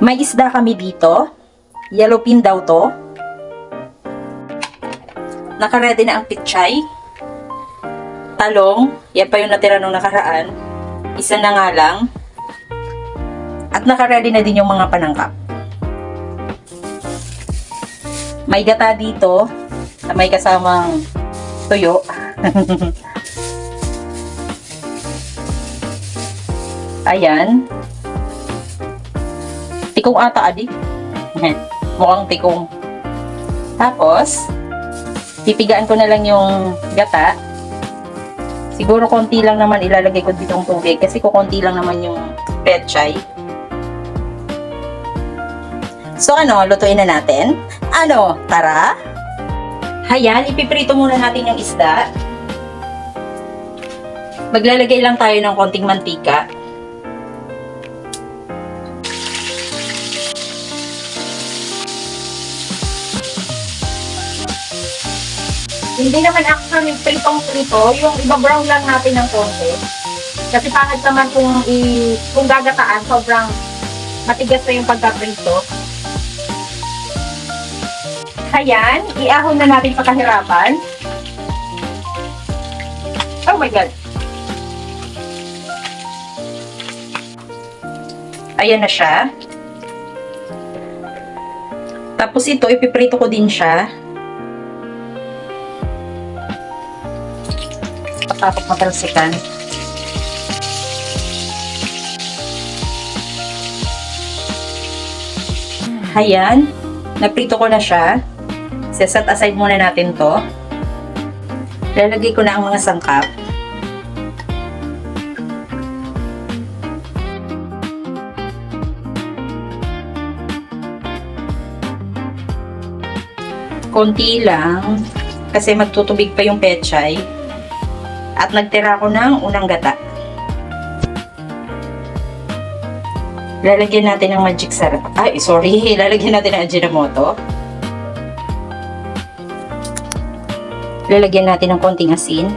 May isda kami dito. Yellowfin daw to. Naka-ready na ang pichay. Talong. Yan pa yung natira nung nakaraan. Isa na nga lang. At naka-ready na din yung mga panangkap. May gata dito na may kasamang tuyo. Ayan. Tikong ata, adi. Mukhang tikong. Tapos, pipigaan ko na lang yung gata. Siguro konti lang naman ilalagay ko ditong tubig kasi kukunti lang naman yung pechay. So lutuin na natin. Tara! Ayan, ipiprito muna natin yung isda. Maglalagay lang tayo ng konting mantika. Hindi naman actually pritong-prito, yung iba-brown lang natin ng konti. Kasi pangit naman kung gagataan, sobrang matigas na yung pagkaprito. Ayan, iahon na natin pagkahirapan. Oh my God! Ayan na siya. Tapos ito, ipiprito ko din siya. Tapos matalsikan. Ayan, naprito ko na siya. Set aside muna natin to. Lalagay ko na ang mga sangkap. Konti lang kasi magtutubig pa yung pechay. At nagtira ko ng unang gata. Lalagyan natin ng magic sarap. Ay, sorry. Lalagyan natin ng Ajinomoto. Lalagyan natin ng konting asin.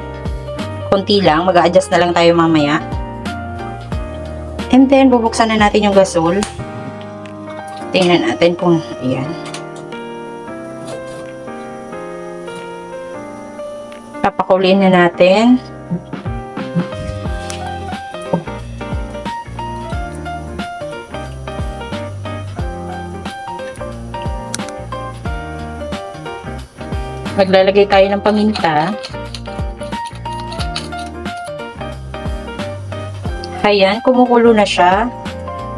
Konti lang. Mag-a-adjust na lang tayo mamaya. And then, bubuksan na natin yung gasol. Tingnan natin kung, ayan. Papakuliin na natin. Maglalagay tayo ng paminta. Ayan, kumukulo na siya.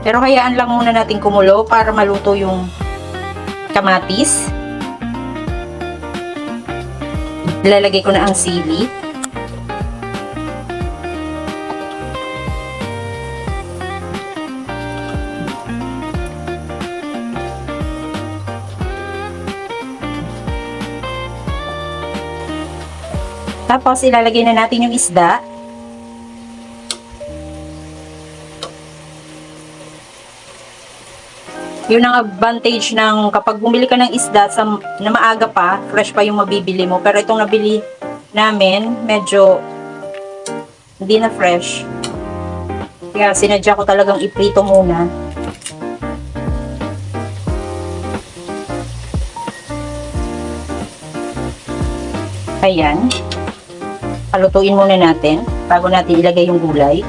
Pero hayaan lang muna natin kumulo para maluto yung kamatis. Ilalagay ko na ang sili. Tapos ilalagay na natin yung isda. Yun ang advantage ng kapag bumili ka ng isda na maaga pa, fresh pa yung mabibili mo. Pero itong nabili namin, medyo hindi na fresh. Kaya sinadya ko talagang iprito muna. Ayan. Palutuin muna natin bago natin ilagay yung gulay.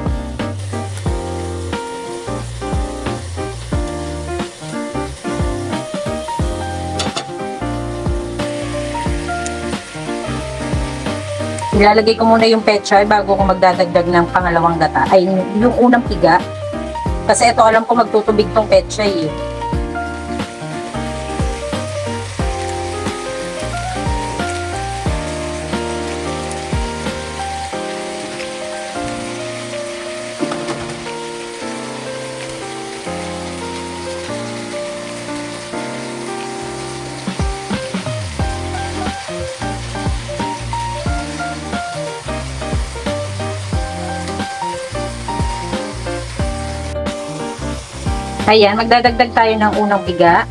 Ilalagay ko muna yung pechay bago ko magdadagdag ng pangalawang gata. Ay, yung unang piga. Kasi ito alam ko magtutubig tong pechay eh. Ayan, magdadagdag tayo ng unang piga.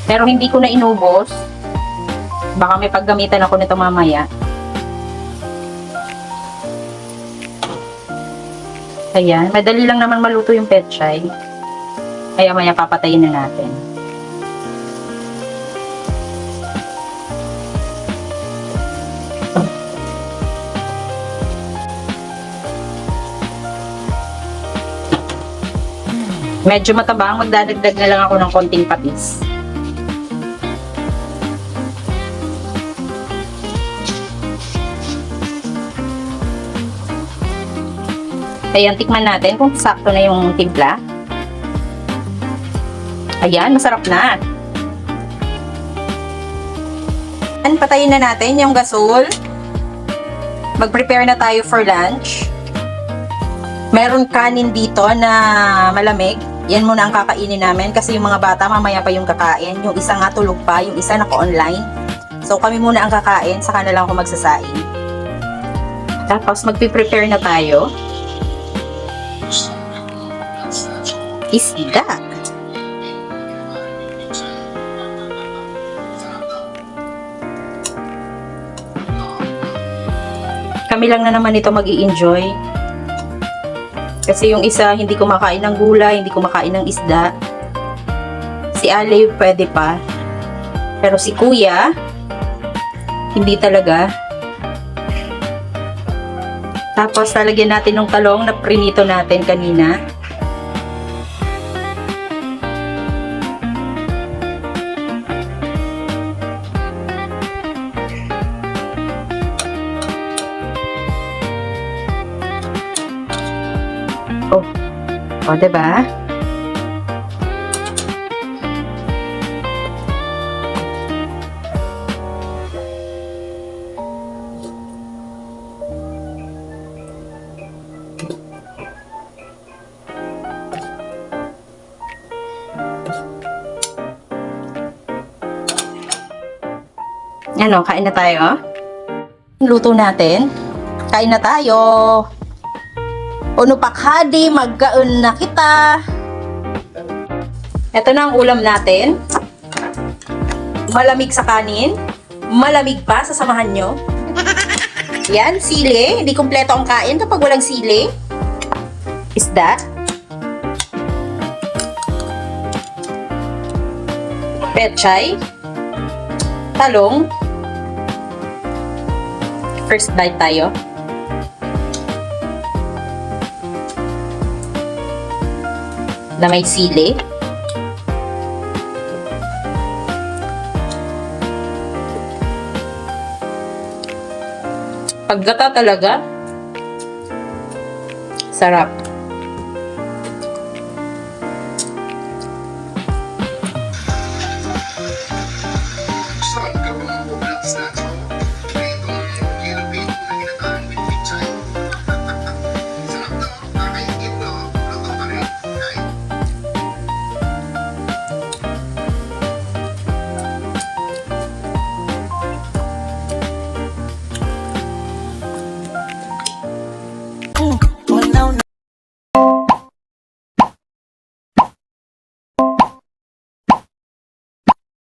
Pero hindi ko na inubos. Baka may paggamitan ako nito mamaya. Ayan, madali lang naman maluto yung pechay. Kaya maya papatayin na natin. Medyo matabang, magdadagdag na lang ako ng konting patis. Ayan, tikman natin kung sakto na yung timpla. Ayan, masarap na. Ayan, patayin na natin yung gasol. Mag-prepare na tayo for lunch. Meron kanin dito na malamig. Yan muna ang kakainin namin kasi yung mga bata mamaya pa yung kakain. Yung isa nga tulog pa, yung isa naka-online. So kami muna ang kakain, saka na lang ako magsasaing. Tapos magpiprepare na tayo. Isda. Kami lang na naman ito mag-i-enjoy. Kasi yung isa hindi kumakain ng gulay, hindi kumakain ng isda. Si Ale pwede pa. Pero si Kuya, hindi talaga. Tapos lalagyan natin ng talong na prinito natin kanina. O, diba? Ano, kain na tayo? Luto natin. Kain na tayo. Uno pakhadi, magkaon na kita. Ito na ang ulam natin. Malamig sa kanin. Malamig pa, sasamahan nyo. Yan, sili. Hindi kumpleto ang kain kapag walang sili. Isda. Pechay. Talong. First bite tayo. Na may sili. Paggata talaga. Sarap.